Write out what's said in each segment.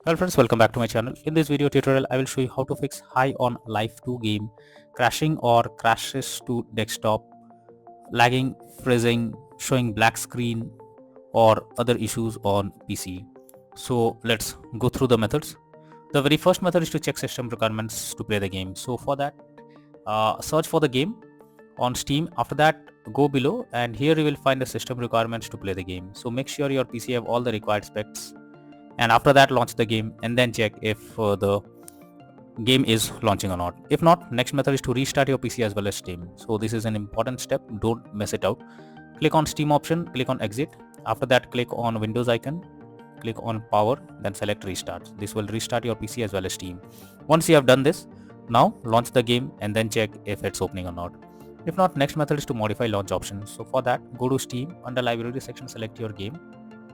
Hello friends, welcome back to my channel. In this video tutorial, I will show you how to fix high on Life 2 game crashing or crashes to desktop, lagging, freezing, showing black screen or other issues on PC. So let's go through the methods. The very first method is to check system requirements to play the game. So for that, search for the game on Steam. After that, go below and here you will find the system requirements to play the game. So make sure your PC have all the required specs, and after that launch the game and then check if the game is launching or not. If not, next method is to restart your PC as well as Steam. So this is an important step, don't mess it out. Click on Steam option, click on exit. After that, click on Windows icon, click on power, then select restart. This will restart your PC as well as Steam. Once you have done this, now launch the game and then check if it's opening or not. If not, next method is to modify launch options. So for that, go to Steam, under library section select your game.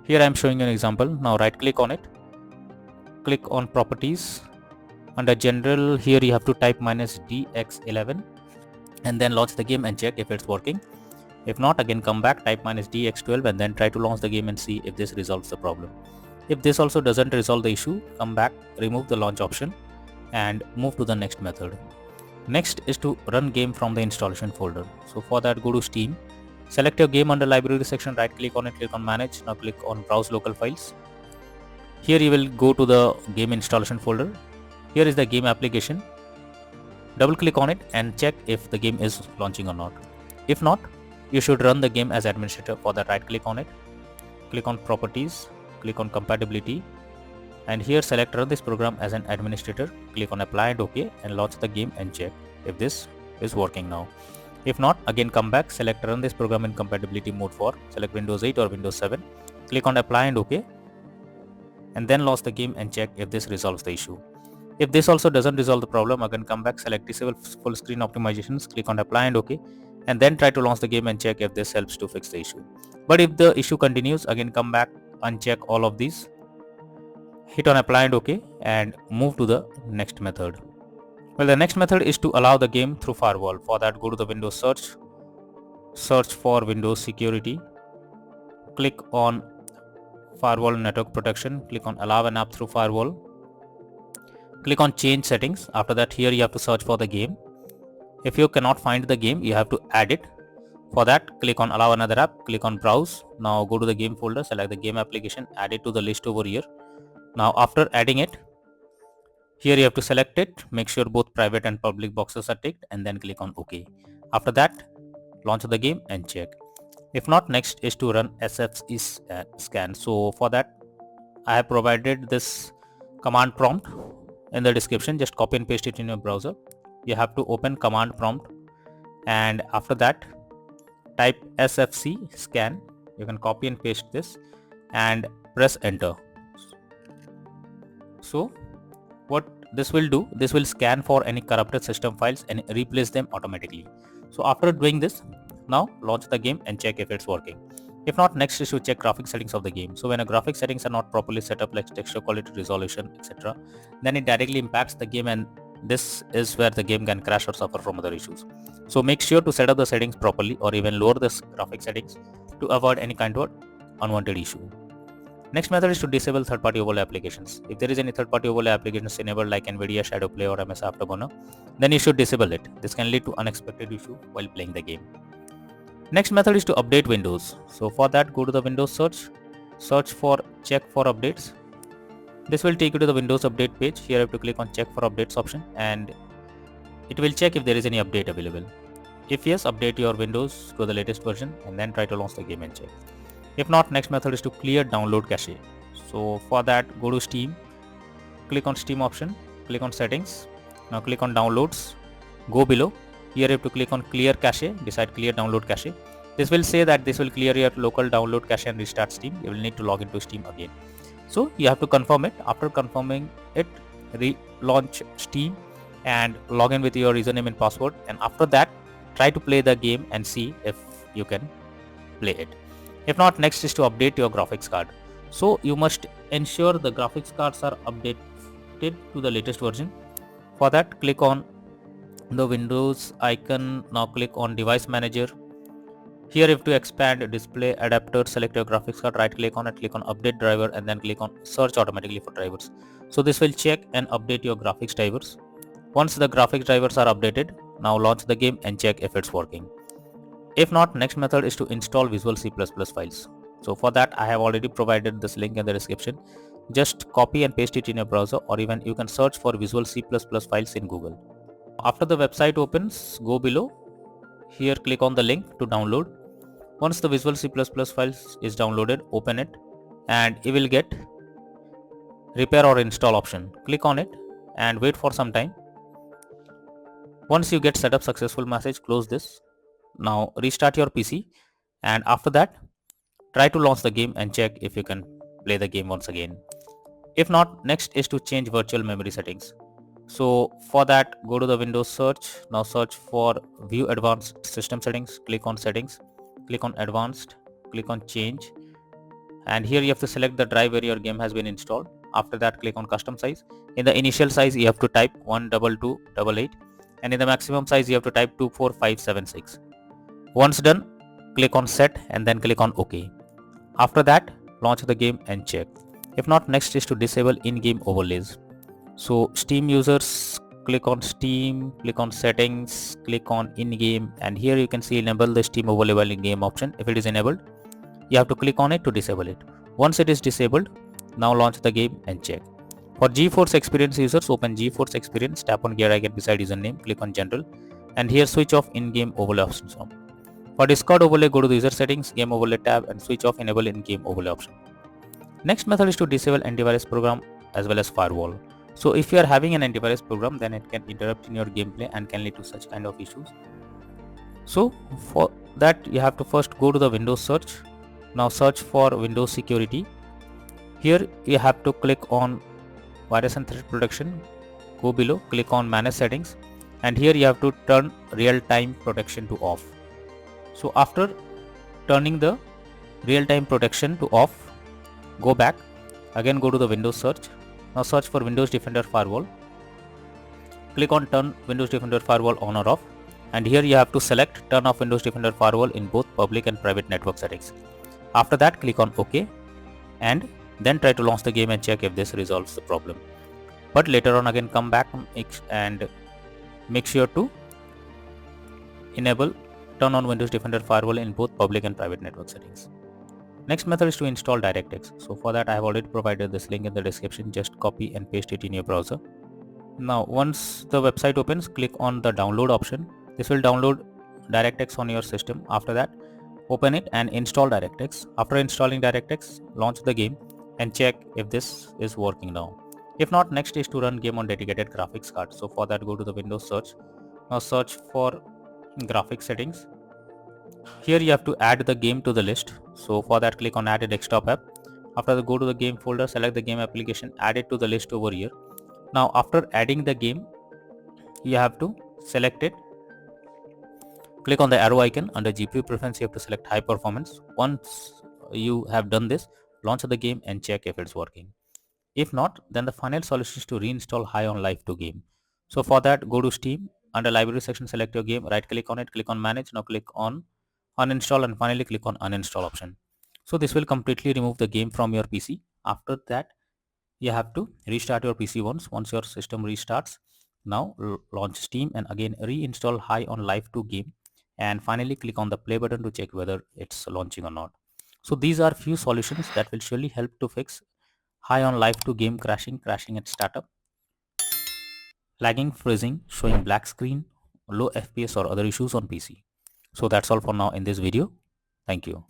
Here I am showing you an example. Now right click on it, click on properties. Under general, here you have to type -dx11 and then launch the game and check if it's working. If not, again come back, type -dx12 and then try to launch the game and see if this resolves the problem. If this also doesn't resolve the issue, come back, remove the launch option and move to the next method. Next is to run game from the installation folder. So for that, go to Steam, select your game under library section, right click on it, click on manage. Now click on browse local files. Here you will go to the game installation folder. Here is the game application. Double click on it and check if the game is launching or not. If not, you should run the game as administrator. For that, right click on it, click on properties, click on compatibility, and here select run this program as an administrator. Click on apply and OK and launch the game and check if this is working now. If not, again come back, select run this program in compatibility mode for select Windows 8 or Windows 7. Click on apply and OK and then launch the game and check if this resolves the issue. If this also doesn't resolve the problem, again come back, select disable full screen optimizations, click on apply and OK and then try to launch the game and check if this helps to fix the issue. But if the issue continues, again come back, uncheck all of these, hit on apply and OK and move to the next method. Well, the next method is to allow the game through Firewall. For that, go to the Windows search for Windows security, click on Firewall network protection, click on allow an app through Firewall, click on change settings. After that, here you have to search for the game. If you cannot find the game, you have to add it. For that, click on allow another app, click on browse. Now go to the game folder, select the game application, add it to the list over here. Now after adding it, here you have to select it, make sure both private and public boxes are ticked and then click on OK. After that, launch the game and check. If not, next is to run SFC scan. So for that, I have provided this command prompt in the description. Just copy and paste it in your browser. You have to open command prompt and after that type SFC scan. You can copy and paste this and press enter. So what this will do, this will scan for any corrupted system files and replace them automatically. So after doing this, now launch the game and check if it's working. If not, next is to check graphic settings of the game. So when a graphic settings are not properly set up, like texture quality, resolution, etc., then it directly impacts the game and this is where the game can crash or suffer from other issues. So make sure to set up the settings properly or even lower the graphic settings to avoid any kind of unwanted issue. Next method is to disable third-party overlay applications. If there is any third-party overlay applications enabled like NVIDIA Shadow Play or MS Afterburner, then you should disable it. This can lead to unexpected issue while playing the game. Next method is to update Windows. So for that, go to the Windows search for check for updates. This will take you to the Windows update page. Here you have to click on check for updates option and it will check if there is any update available. If yes, update your Windows to the latest version and then try to launch the game and check. If not, next method is to clear download cache. So for that, go to Steam, click on Steam option, click on settings. Now click on downloads, go below. Here you have to click on clear cache, decide clear download cache. This will say that this will clear your local download cache and restart Steam. You will need to log into Steam again. So you have to confirm it. After confirming it, relaunch Steam and log in with your username and password. And after that, try to play the game and see if you can play it. If not, next is to update your graphics card. So you must ensure the graphics cards are updated to the latest version. For that, click on the Windows icon. Now click on device manager. Here if to expand display adapter, select your graphics card, right click on it, click on update driver and then click on search automatically for drivers. So this will check and update your graphics drivers. Once the graphics drivers are updated, now launch the game and check if it's working. If not, next method is to install Visual C++ files. So for that I have already provided this link in the description. Just copy and paste it in your browser, or even you can search for Visual C++ files in Google. After the website opens, go below. Here click on the link to download. Once the Visual C++ files is downloaded, open it and you will get repair or install option. Click on it and wait for some time. Once you get setup successful message, close this. Now restart your PC and after that try to launch the game and check if you can play the game once again. If not, next is to change virtual memory settings. So for that, go to the Windows search. Now search for view advanced system settings. Click on settings, click on advanced, click on change, and here you have to select the drive where your game has been installed. After that, click on custom size. In the initial size you have to type 12288 and in the maximum size you have to type 24576. Once done, click on set and then click on OK. After that, launch the game and check. If not, next is to disable in-game overlays. So Steam users, click on Steam, click on settings, click on in-game, and here you can see enable the Steam overlay while in-game option. If it is enabled, you have to click on it to disable it. Once it is disabled, now launch the game and check. For GeForce Experience users, open GeForce Experience, tap on gear icon beside username, click on general, and here switch off in-game overlay options on. For Discord overlay, go to the user settings, game overlay tab and switch off enable in-game overlay option. Next method is to disable antivirus program as well as firewall. So if you are having an antivirus program, then it can interrupt in your gameplay and can lead to such kind of issues. So for that you have to first go to the Windows search. Now search for Windows security. Here you have to click on virus and threat protection. Go below, click on manage settings, and here you have to turn real-time protection to off. So after turning the real-time protection to off, go back, again go to the Windows search. Now search for Windows Defender Firewall. Click on turn Windows Defender Firewall on or off, and here you have to select turn off Windows Defender Firewall in both public and private network settings. After that, click on OK and then try to launch the game and check if this resolves the problem. But later on again come back and make sure to enable turn on Windows Defender Firewall in both public and private network settings. Next method is to install DirectX. So for that I have already provided this link in the description. Just copy and paste it in your browser. Now once the website opens, click on the download option. This will download DirectX on your system. After that, open it and install DirectX. After installing DirectX, launch the game and check if this is working now. If not, next is to run game on dedicated graphics card. So for that, go to the Windows search. Now search for graphics settings. Here you have to add the game to the list. So for that, click on add a desktop app. After that, go to the game folder, select the game application, add it to the list over here. Now after adding the game, you have to select it. Click on the arrow icon. Under GPU preference, you have to select high performance. Once you have done this, launch the game and check if it's working. If not, then the final solution is to reinstall High on Life 2 game. So for that, go to Steam. Under library section, select your game, right click on it, click on manage. Now click on uninstall and finally click on uninstall option. So this will completely remove the game from your PC. After that, you have to restart your PC once your system restarts. Now launch Steam and again reinstall High on Life 2 game and finally click on the play button to check whether it's launching or not. So these are few solutions that will surely help to fix High on Life 2 game crashing at startup, lagging, freezing, showing black screen, low FPS or other issues on PC. So that's all for now in this video. Thank you.